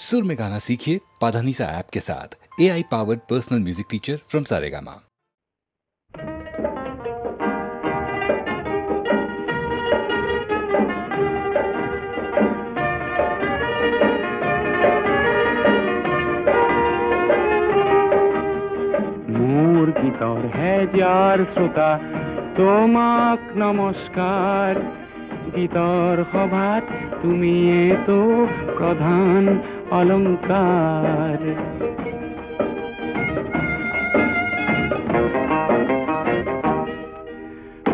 सुर में गाना सीखिए पाधानीसा ऐप के साथ। AI powered personal music teacher from Saregama. মোর গীতর হেজার শ্রোতা তোমাক নমস্কার। গীতর সভাত তুমি তো প্রধান অলংকার।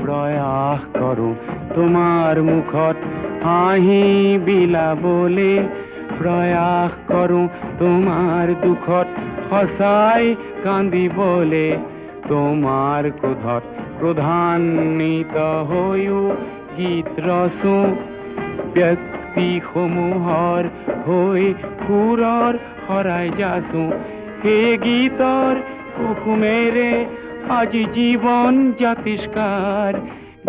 প্রয়াস করো তোমার মুখত হাঁহি বিলাবলে, প্রয়াস করো তোমার দুখত সঁচাই কান্দিবলে। তোমার ক্ৰোধত ক্ৰোধান্বিত হৈও গীত ৰচো, ব্যক্তিসমূহৰ হৈ সুৰৰ শৰাই যাচো। সেই গীতৰ কুসুমেৰে আজি জীৱন জাতিষ্কাৰ।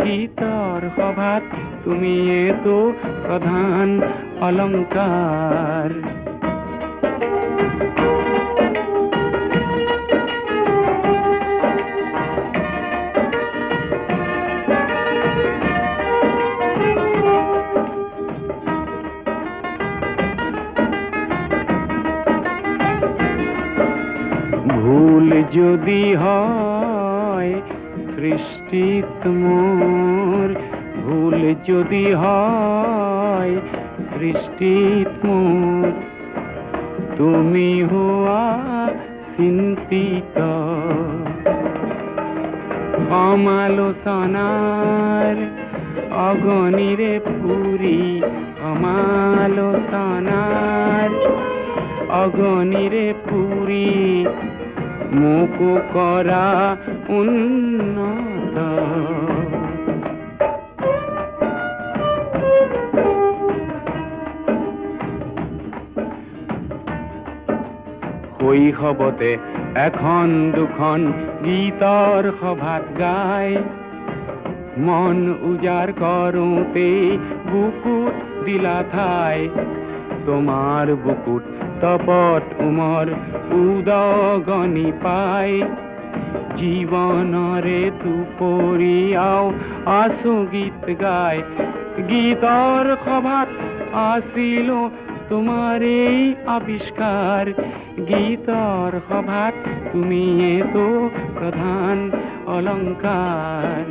গীতৰ সভাত তুমিয়েতো প্ৰধান অলংকাৰ। ভুল যদি হয় সৃষ্টিত মোৰ, ভুল যদি হয় সৃষ্টিত মোৰ, তুমি হোৱা চিন্তিত। সমালোচনাৰ অগণিৰে পুৰি, সমালোচনাৰ অগণিৰে পুৰি, মোকো কৰা উন্নত। শৈশৱতে এখন দুখন গীতৰ সভাত গাই, মন উজাৰ কৰোঁতে বুকুত দিলা ঠাই। তোমাৰ বুকুত তপত উমৰ উদগনি পাই, জীৱনৰে দুপৰীয়াও আছো গীত গাই। গীতৰ সভাত আছিলো তোমাৰেই আৱিষ্কাৰ। গীতৰ সভাত তুমিয়েতো প্ৰধান অলংকাৰ।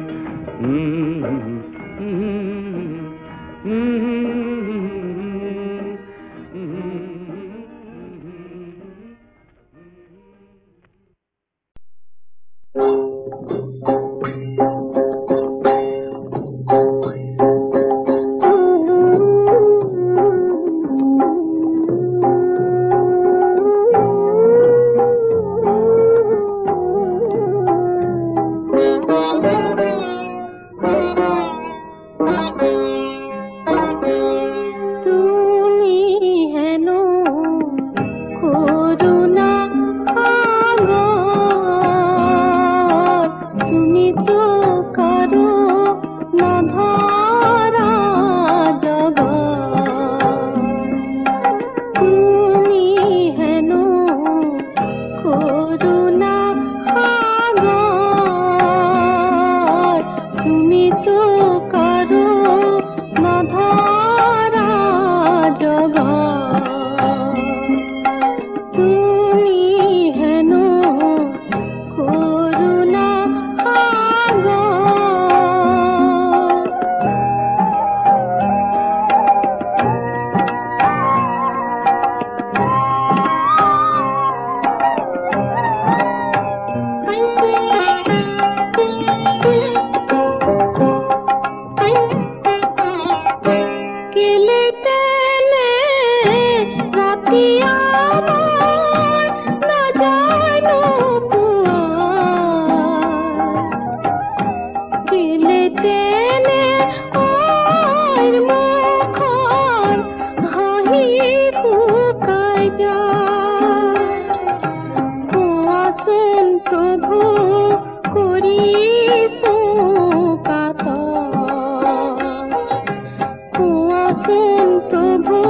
প্ৰভু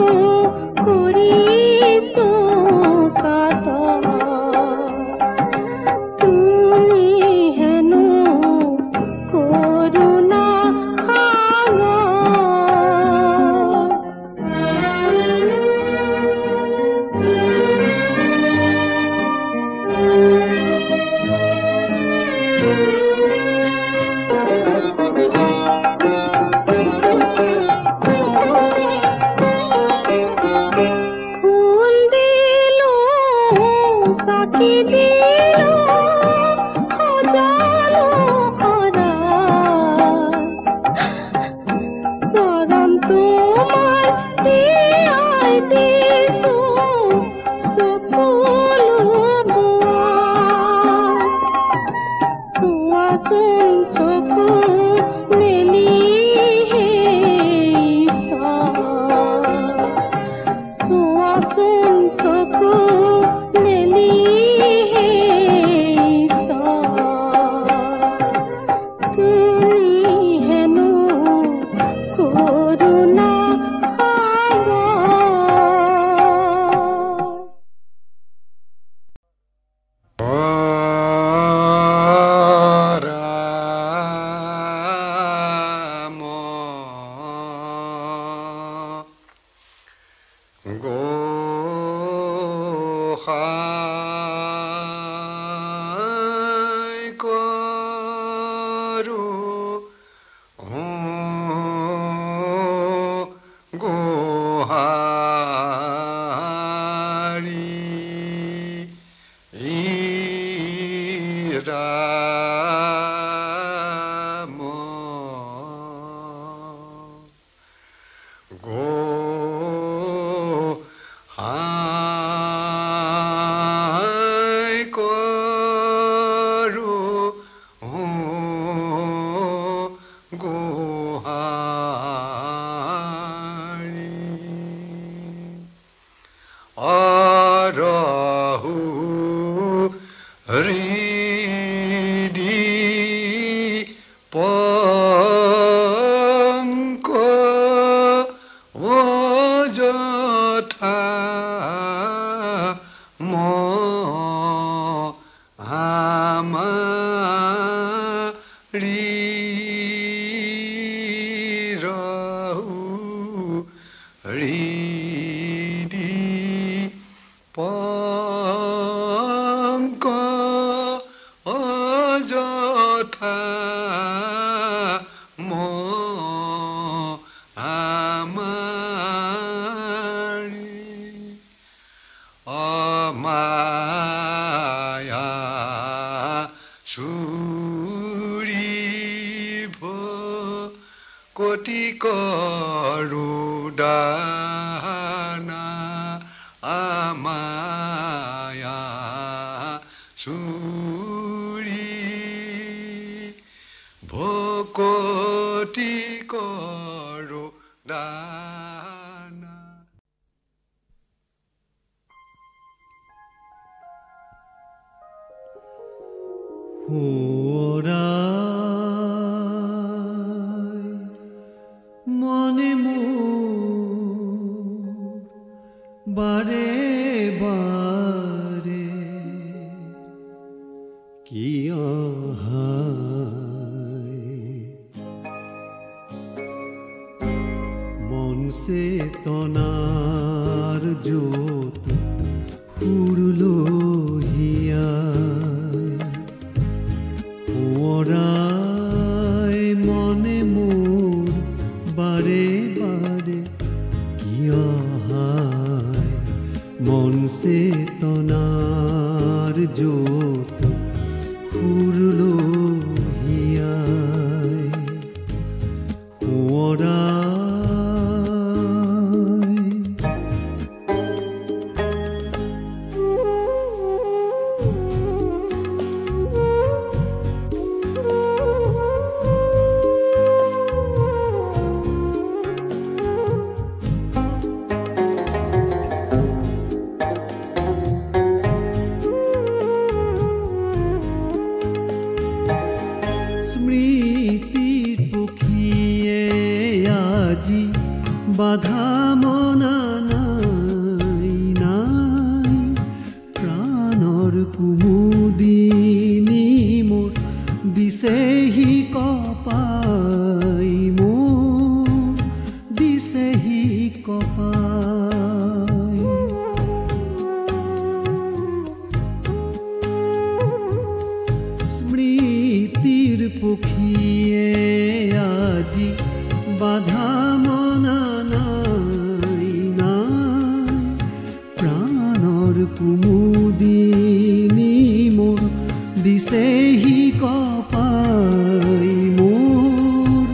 কৰিস কোটি কৰুডানা আমায়া চুৰি ভকতি কৰুডানা। মনে বাৰে বাৰে কিয় মন চেতনাৰ জ্যোত সুৰলহিয়া সোঁৱৰাই মনে মোৰ বাৰে বাৰে কিয় মন চেতনাৰ জ্যোত সুৰলহিয়াই সোঁৱৰাই। বাধা মনা নাই নাই প্ৰাণৰ কুমুদিনী মোৰ দিছেহি কপাই মোৰ দিছেহি কপাই। স্মৃতিৰ পক্ষীয়ে আজি বাধা মনা নাই নাই প্ৰাণৰ কুমুদিনী দিছেহি কপাই মোৰ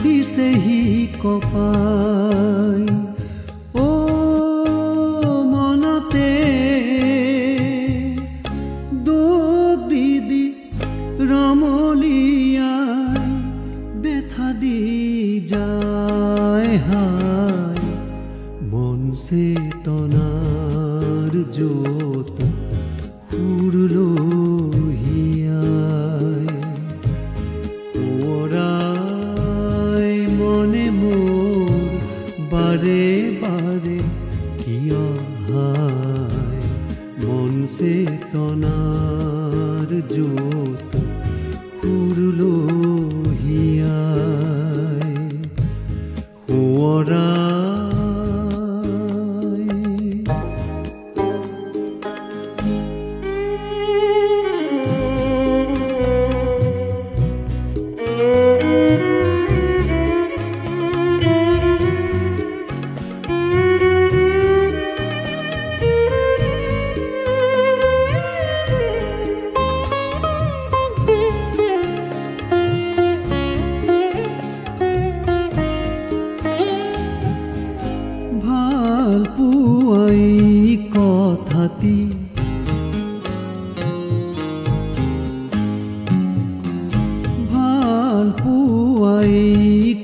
দিছেহি কপাই ও মনতে দুখ দি ৰমলিয়াই বেথা দি যায় হায় মন চেতনাৰ জ্যোত সুৰলোহিয়াই ওৰাই মনে মোৰ বাৰে বাৰে কিয় হায় মন চেতনাৰ জ্যোত সুৰলোহিয়াই ওৰাই ভাল পুৱাই কথাতি ভাল পুৱাই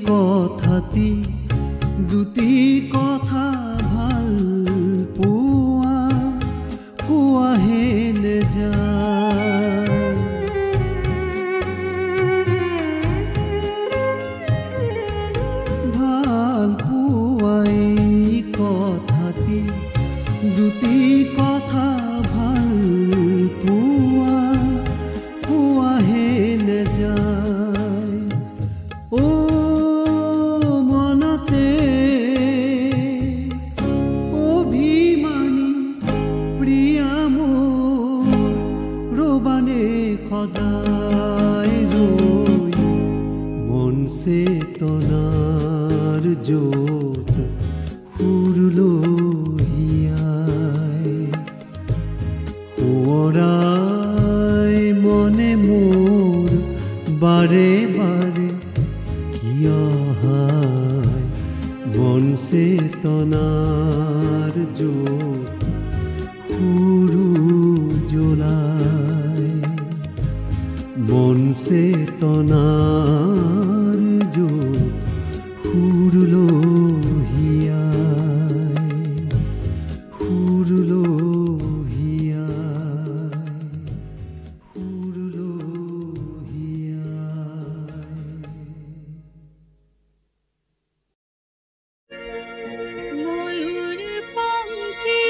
কথাতি দুটি কথা ভাল পুৱা কোৱাহে নেযায় ভাল পুৱাই কথাতি দুটি কথা ভাল পুৱা কোৱাহে নেযায় ও মনতে অভিমানী প্ৰিয়া মোৰ ৰবানে সদায় ৰৈ মন চেতনাৰ জ্যোত সুৰলোহিয়াই ওৰাই মনে মোৰ বাৰে বাৰে কিয় হায় মন চেতনাৰ জ্যোত সুৰু জ্বলাই মন চেতনাৰ জ্যোত সুৰলোহিয়াই ময়ূর পঙ্খী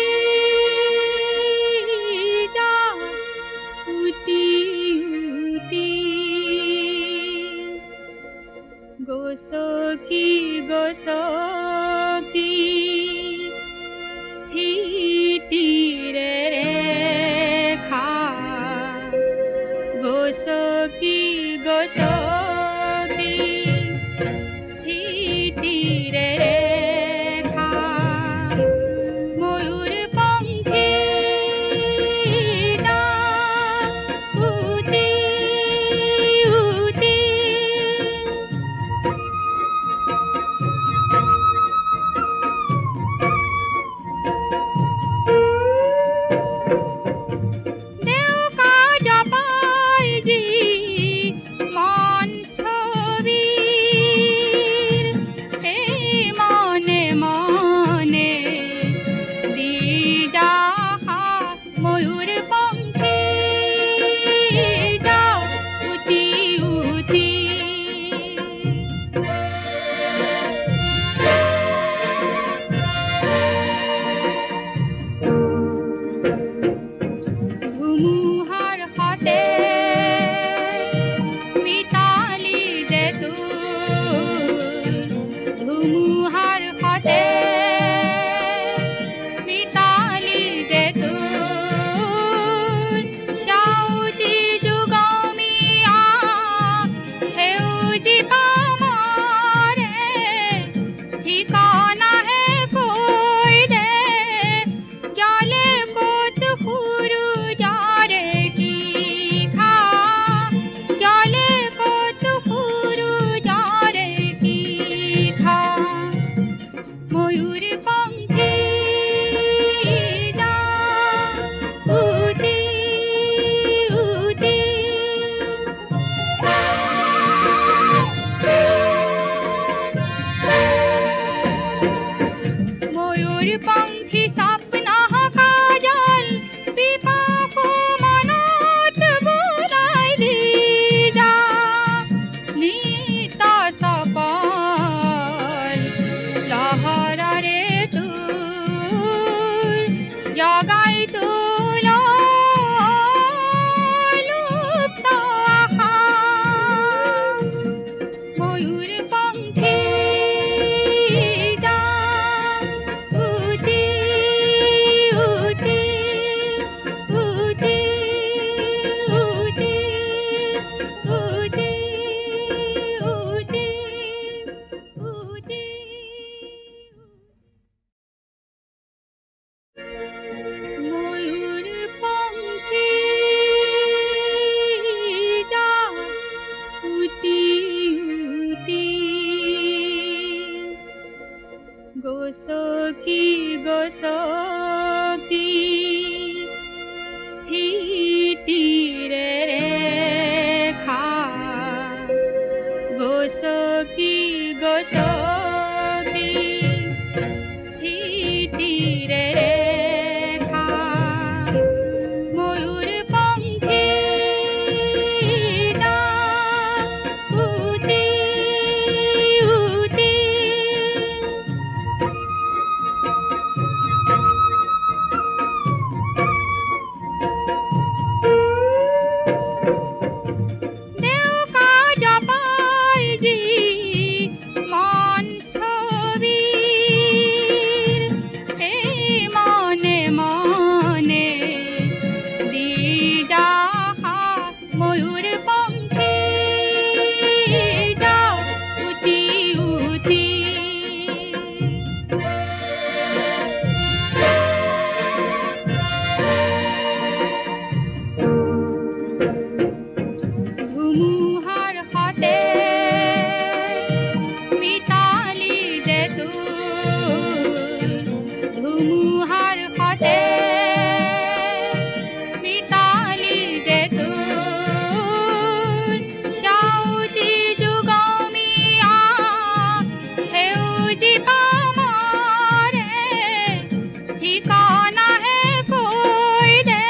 जाना है कोई दे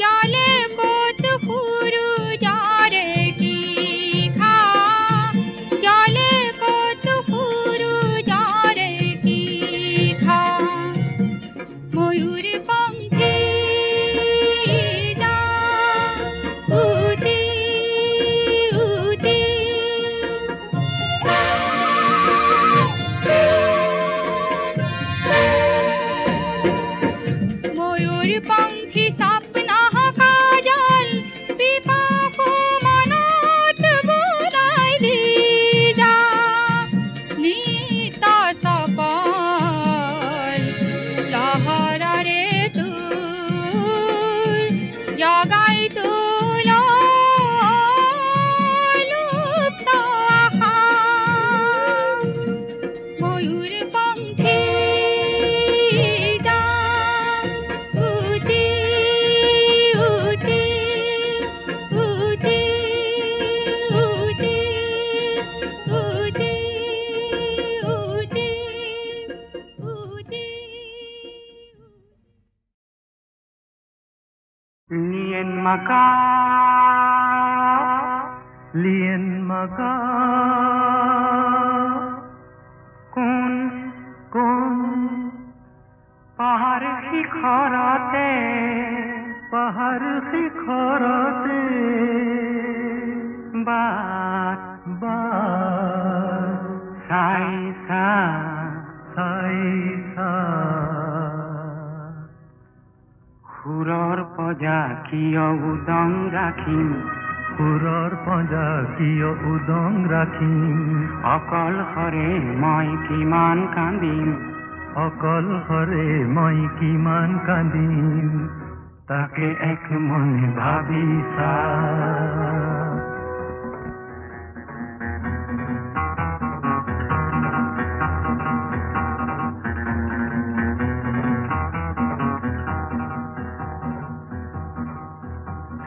जाले कोत हुरु जारे की खा जाले कोत हुरु जारे की खा मयूर पंखी जा उती उती मयूर पंखी सपना काजल पीपा को मनोत बुलाई ली जा नीता सपल लहरा रे दूर जगाई तुला लुप्त आखा मयूर पंखी जा उती उती उती उती उती उती उती Lien maka Lien maga কোন kon পাহাড় শিখরতে pahar শিখরতে বাত bar চাইছা saisa সুৰৰ পজা কিয় উদং ৰাখিম সুৰৰ পঞ্জা কিয় উদং ৰাখিম অকলশৰে মই কিমান কান্দিম অকলশৰে মই কিমান কান্দিম তাকে এক মনে ভাবিছা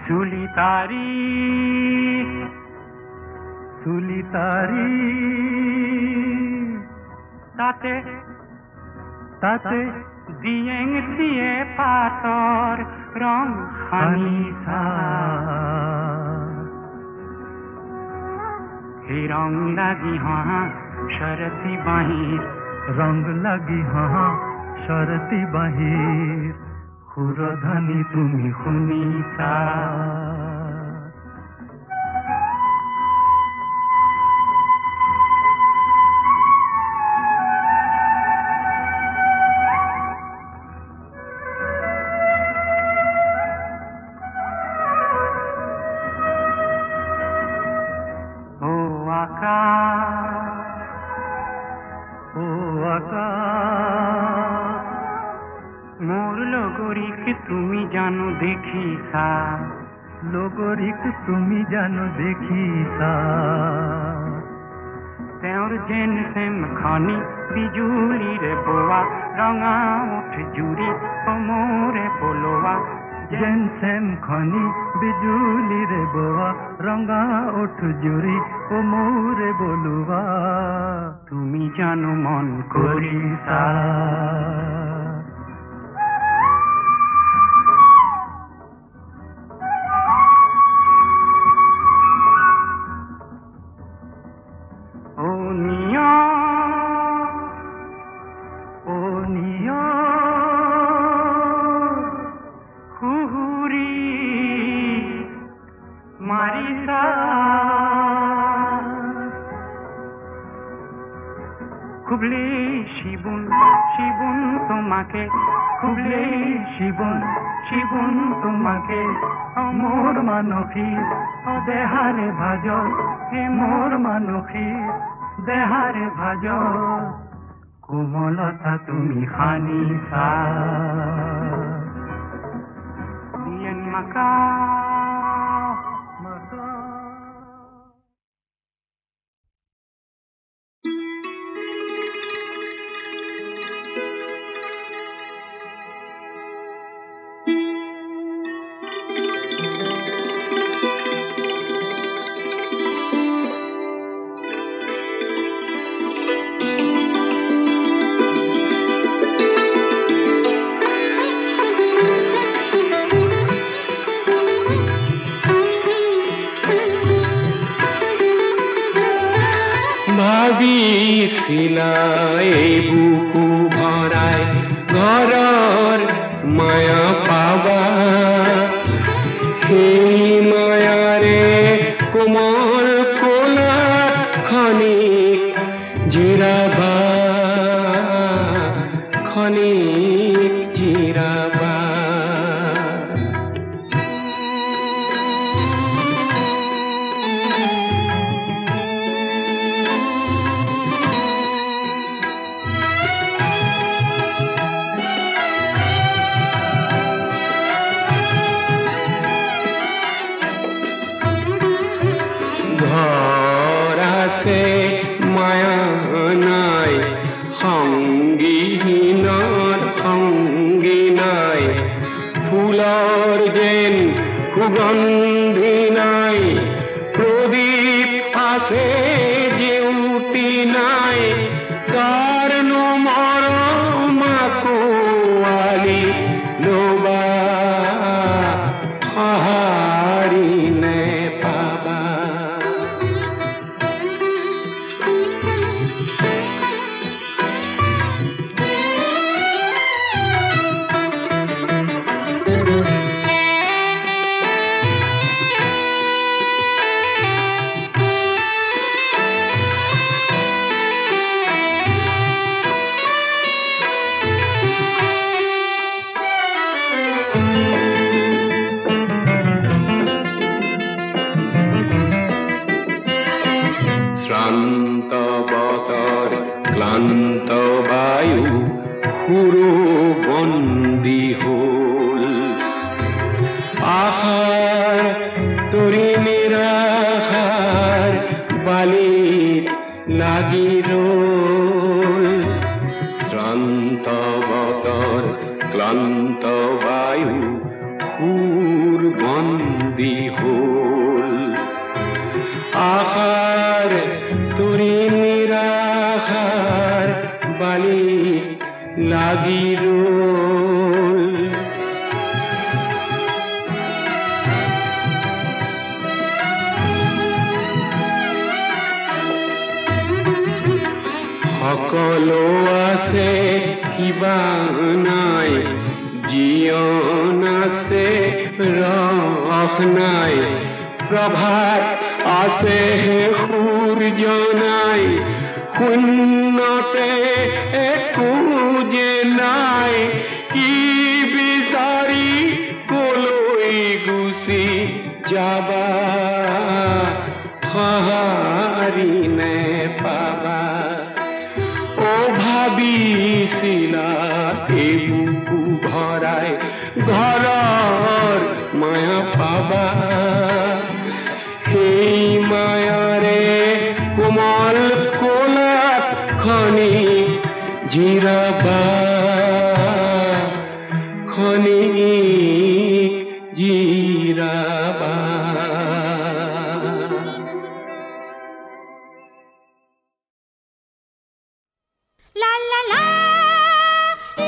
চুলিতাৰি চুলিতাৰি তাতে তাতে দিয়েং দিয়ে পাতৰ ৰং সানিছা সেই ৰং লাগি হা শৰতি বাহিৰ ৰং লাগি হাঁ শৰতি বাহিৰ সুৰধনী তুমি শুনিছা ও আকাশ ও আকাশ মোৰ লগৰিক তুমি জানো দেখিছা লগৰিক তুমি জানো দেখিছা তেওঁৰ যেন সেম খনি বিজুলিৰে বোৱা ৰঙা উঠ জুৰি সমৰে পলোৱা যেন চেম খনি বিজুলিৰে বোৱা ৰঙা ওঠ জুৰি ও মোৰে বলুৱা তুমি জানো মন কৰিছা ও নিয়া ও নিয়া হুহুৰি মাৰিছা খুবলে শিবুন শিবুন তোমাকে খুবলে শিবুন শিবুন তোমাকে মোর মানসী ও দেহারে ভাজ হে মোর মানসী দেহারে ভাজ কোমলতা তুমি সানিছা দিয়েন মাকা চিলাই বুকু ভৰাই ঘৰৰ মায়া পাবা সেই মায়াৰে কোমল কোলাত খনিক জিৰাবা খনিক জিৰাবা মায়া নাই সংগীহীনৰ সংগী নাই ফুলৰ যেন সুগন্ধি নাই প্ৰদীপ আছে জেউতি নাই কাৰণো মৰম কোৱালি লবা সঁহাৰি নেপাবা শ্ৰান্ত বতৰ ক্লান্ত বায়ু সুৰো বন্দী হল আশাৰ তৰি নিৰাশাৰ বালিত লাগি ৰল শ্ৰান্ত বতৰ ক্লান্ত বায়ু সুৰ বন্দী হল আশাৰ তৰি নিৰাশাৰ বালি লাগি ৰল সকলো আছে কিবা নাই জীৱন আছে ৰস নাই প্ৰভাত আছে সূৰ্য নাই শূন্যতে একো যে নাই কি বিচাৰি কলৈ গুচি যাবা সঁহাৰি নেপাবা অ ভাবিছিলা এই বুকু ভৰাই ঘৰৰ মায়া পাবা সেই মায়াৰে কোমল কোলাত খনিক জিৰাবা খনিক জিৰাবা La la la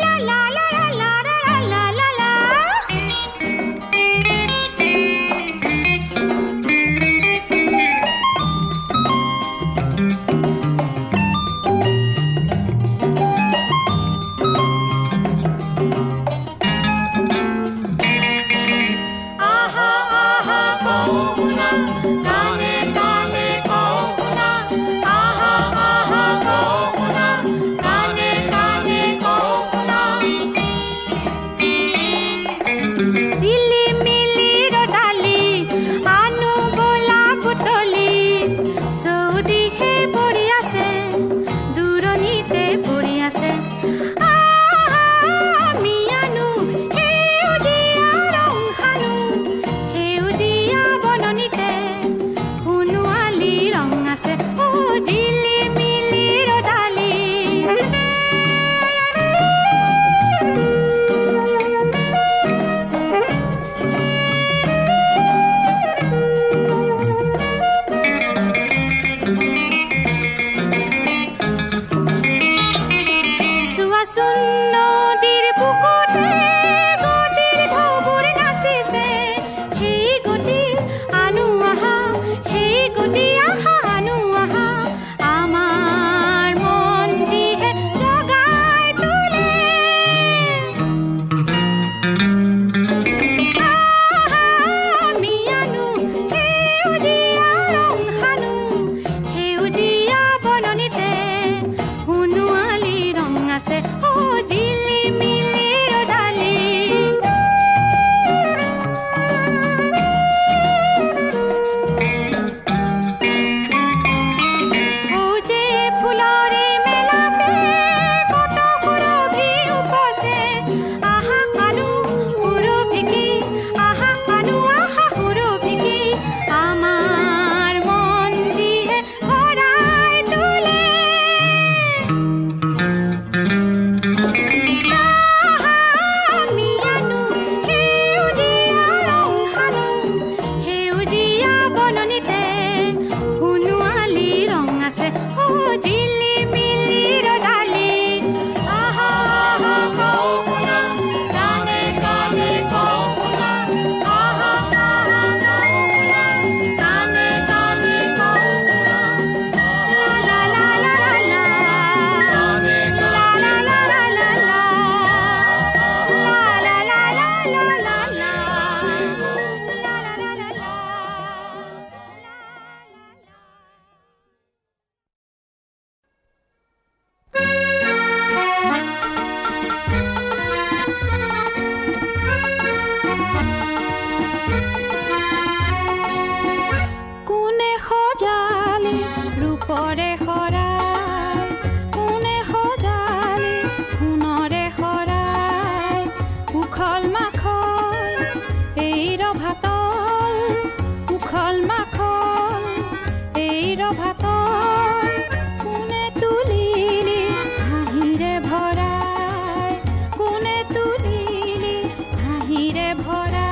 la la la la la la la. Aha aha kohuna, tane tane kohuna. Aha aha kohuna, tane tane kohuna. Sili mili rodali, anu bola butoli. Saudi he pori ase, duronite pori ase. Ami anu heudia rong hanu, heudia bononite. Hunuali rong ase, jili mili rodali. হাঁহিৰে ভৰা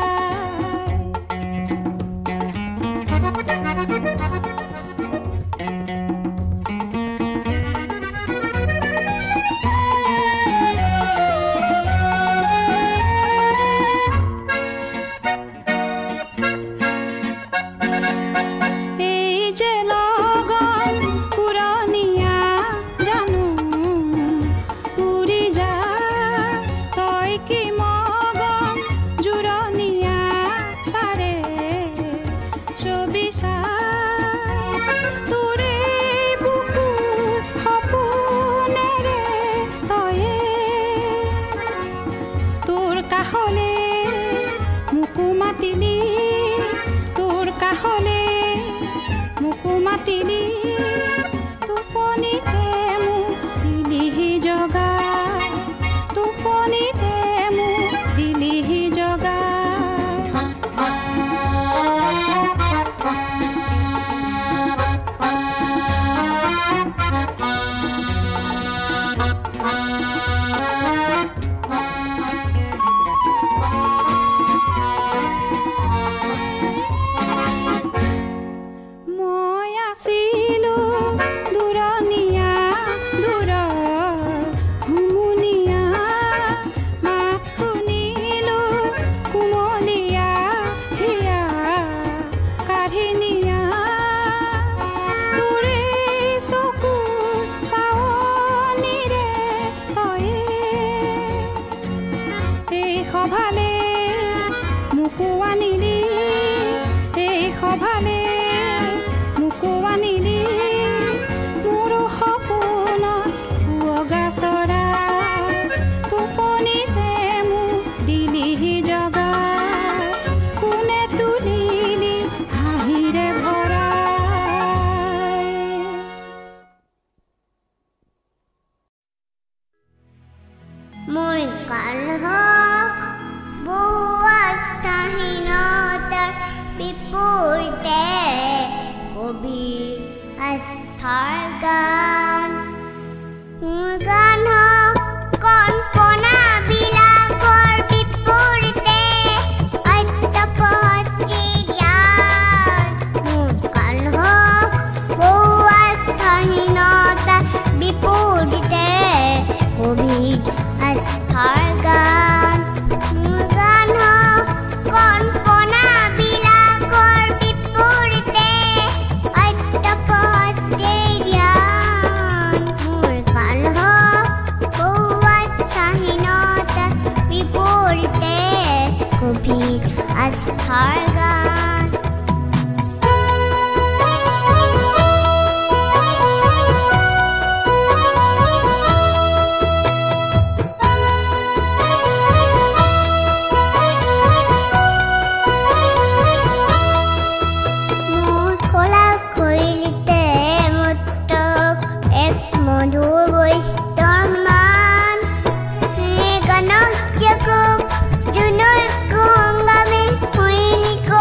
Junur ko hanggang may huwi ni ko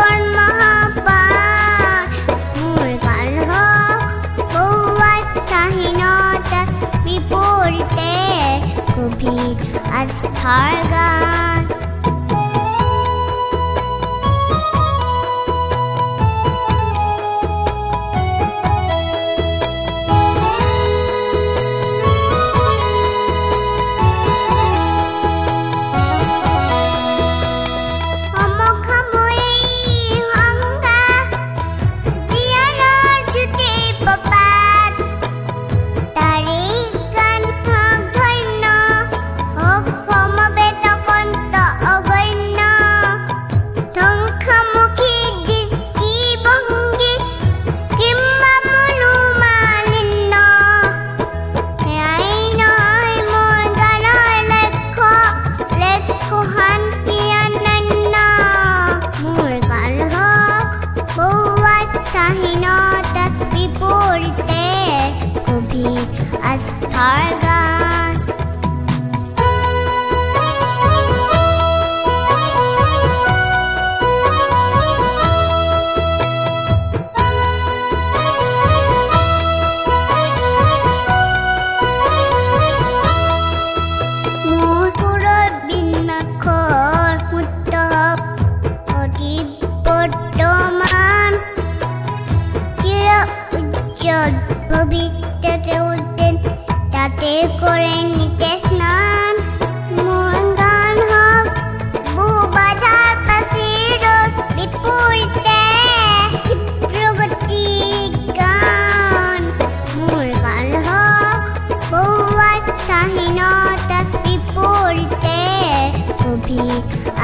স্বাধীনতাৰ বিপৰীতে গভীৰ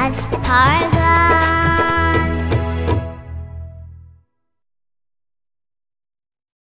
আস্থাৰ গান